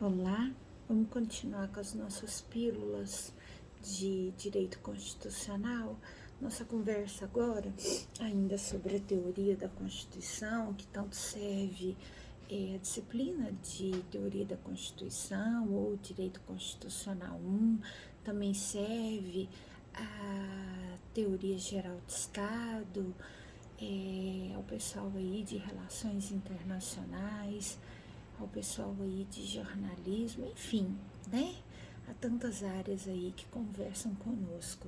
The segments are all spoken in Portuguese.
Olá, vamos continuar com as nossas pílulas de direito constitucional. Nossa conversa agora, ainda sobre a teoria da Constituição, que tanto serve a disciplina de teoria da Constituição ou direito constitucional 1, também serve a teoria geral do Estado, ao pessoal aí de relações internacionais, ao pessoal aí de jornalismo, enfim, né? Há tantas áreas aí que conversam conosco.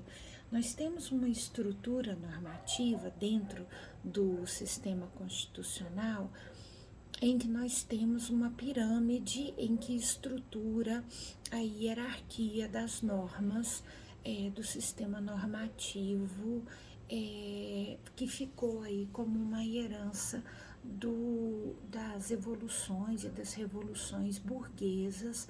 Nós temos uma estrutura normativa dentro do sistema constitucional em que nós temos uma pirâmide em que estrutura a hierarquia das normas do sistema normativo que ficou aí como uma herança das evoluções e das revoluções burguesas,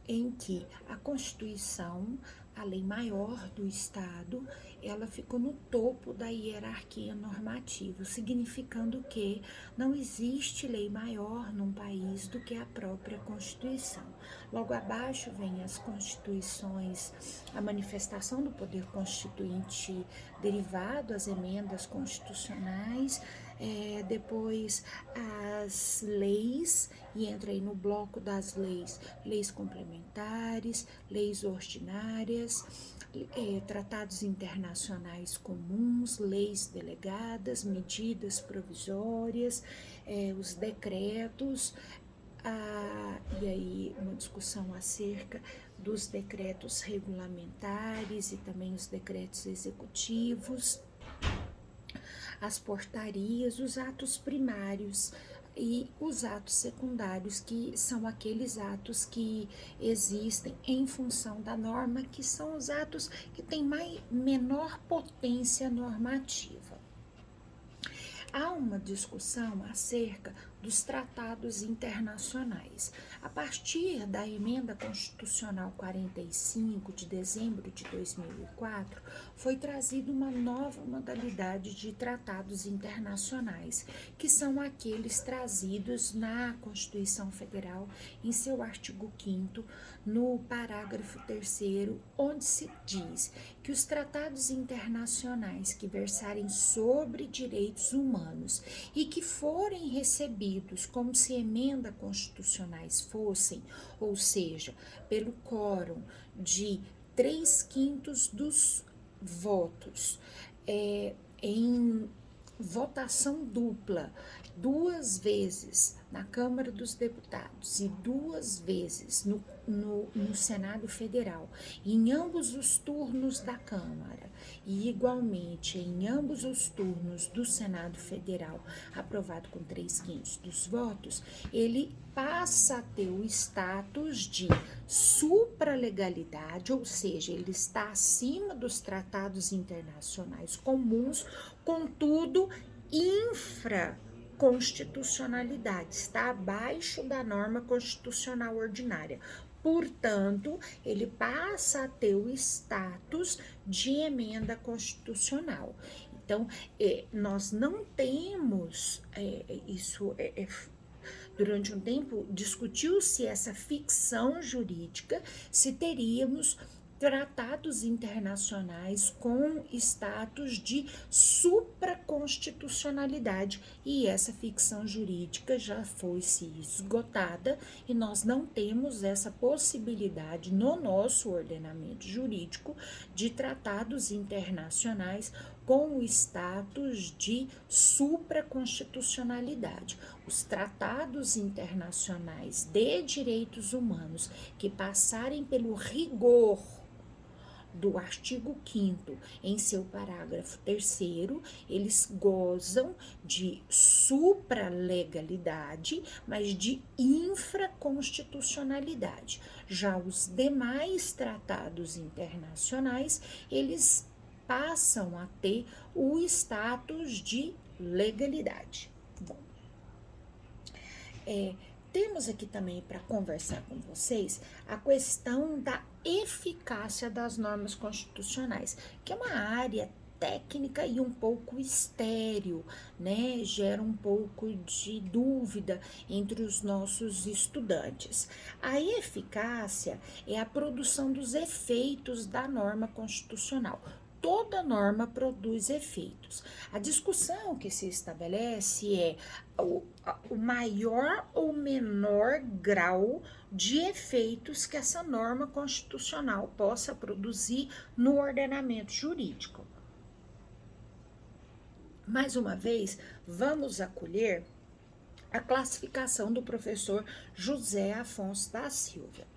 em que a Constituição, a lei maior do Estado, ela ficou no topo da hierarquia normativa, significando que não existe lei maior num país do que a própria Constituição. Logo abaixo vem as constituições, a manifestação do poder constituinte derivado, as emendas constitucionais, depois as leis, e entra aí no bloco das leis, leis complementares, leis ordinárias, tratados internacionais comuns, leis delegadas, medidas provisórias, os decretos, e aí uma discussão acerca dos decretos regulamentares e também os decretos executivos, as portarias, os atos primários e os atos secundários, que são aqueles atos que existem em função da norma, que são os atos que têm menor potência normativa. Há uma discussão acerca dos tratados internacionais. A partir da Emenda Constitucional 45, de dezembro de 2004, foi trazida uma nova modalidade de tratados internacionais, que são aqueles trazidos na Constituição Federal, em seu artigo 5º, no parágrafo 3º, onde se diz que os tratados internacionais que versarem sobre direitos humanos e que forem recebidos como se emenda constitucionais fossem, ou seja, pelo quórum de 3/5 dos votos, em votação dupla, 2 vezes na Câmara dos Deputados e 2 vezes no Senado Federal, em ambos os turnos da Câmara e igualmente em ambos os turnos do Senado Federal, aprovado com 3/5 dos votos, ele passa a ter o status de supralegalidade, ou seja, ele está acima dos tratados internacionais comuns, contudo, infraconstitucionalidade, está abaixo da norma constitucional ordinária. Portanto, ele passa a ter o status de emenda constitucional. Então, nós não temos isso. Durante um tempo, discutiu-se essa ficção jurídica, se teríamos tratados internacionais com status de supraconstitucionalidade, e essa ficção jurídica já foi-se esgotada e nós não temos essa possibilidade no nosso ordenamento jurídico de tratados internacionais com o status de supraconstitucionalidade. Os tratados internacionais de direitos humanos que passarem pelo rigor do artigo 5º, em seu parágrafo 3º, eles gozam de supralegalidade, mas de infraconstitucionalidade. Já os demais tratados internacionais, eles passam a ter o status de legalidade. Bom, temos aqui também para conversar com vocês a questão da eficácia das normas constitucionais, que é uma área técnica e um pouco estéril, né? Gera um pouco de dúvida entre os nossos estudantes. A eficácia é a produção dos efeitos da norma constitucional. Toda norma produz efeitos. A discussão que se estabelece é o maior ou menor grau de efeitos que essa norma constitucional possa produzir no ordenamento jurídico. Mais uma vez, vamos acolher a classificação do professor José Afonso da Silva.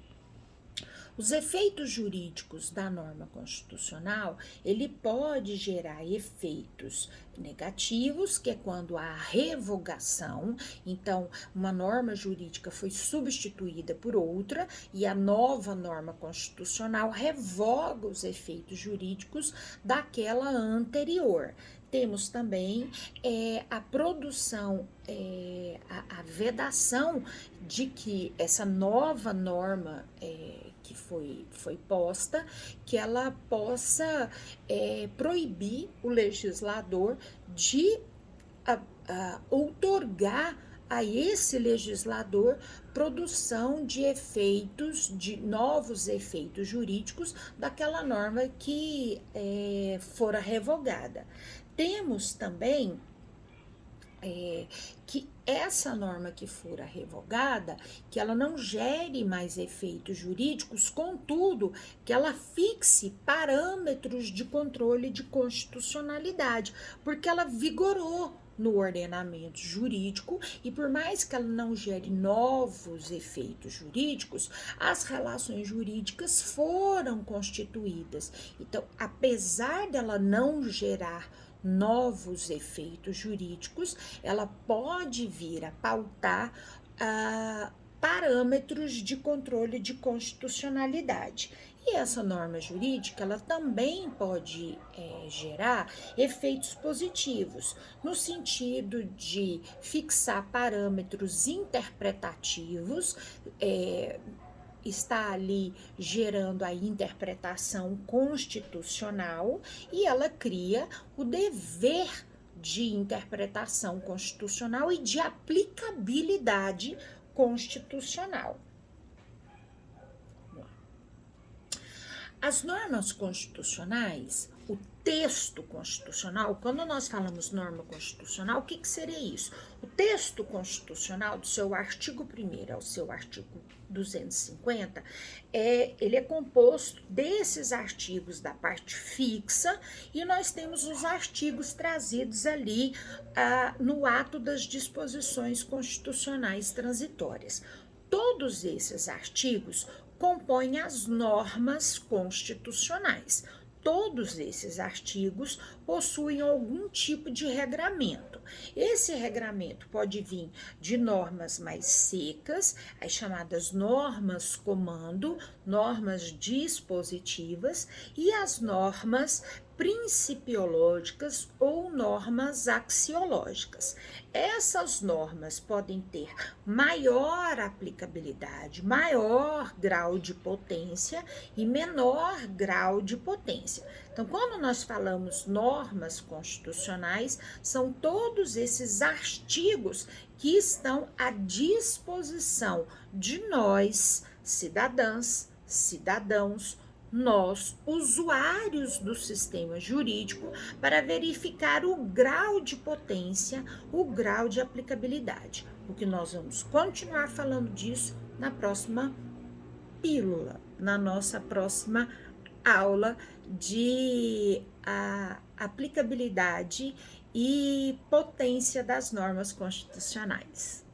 Os efeitos jurídicos da norma constitucional, ele pode gerar efeitos negativos, que é quando há revogação, então uma norma jurídica foi substituída por outra e a nova norma constitucional revoga os efeitos jurídicos daquela anterior. Temos também a produção, a vedação de que essa nova norma que foi posta, que ela possa proibir o legislador de outorgar a esse legislador produção de efeitos, de novos efeitos jurídicos daquela norma que fora revogada. Temos também que essa norma que fora revogada, que ela não gere mais efeitos jurídicos, contudo, que ela fixe parâmetros de controle de constitucionalidade, porque ela vigorou no ordenamento jurídico e por mais que ela não gere novos efeitos jurídicos, as relações jurídicas foram constituídas. Então, apesar dela não gerar novos efeitos jurídicos, ela pode vir a pautar parâmetros de controle de constitucionalidade. E essa norma jurídica, ela também pode gerar efeitos positivos, no sentido de fixar parâmetros interpretativos, está ali gerando a interpretação constitucional e ela cria o dever de interpretação constitucional e de aplicabilidade constitucional. As normas constitucionais, o texto constitucional, quando nós falamos norma constitucional, o que seria isso? O texto constitucional, do seu artigo 1º ao seu artigo 250, ele é composto desses artigos da parte fixa e nós temos os artigos trazidos ali no ato das disposições constitucionais transitórias. Todos esses artigos compõem as normas constitucionais. Todos esses artigos possuem algum tipo de regramento. Esse regramento pode vir de normas mais secas, as chamadas normas comando, normas dispositivas, e as normas principiológicas ou normas axiológicas. Essas normas podem ter maior aplicabilidade, maior grau de potência e menor grau de potência. Então, quando nós falamos normas constitucionais, são todos esses artigos que estão à disposição de nós, cidadãs, cidadãos, nós, usuários do sistema jurídico, para verificar o grau de potência, o grau de aplicabilidade. O que nós vamos continuar falando disso na próxima pílula, na nossa próxima aula de aplicabilidade e potência das normas constitucionais.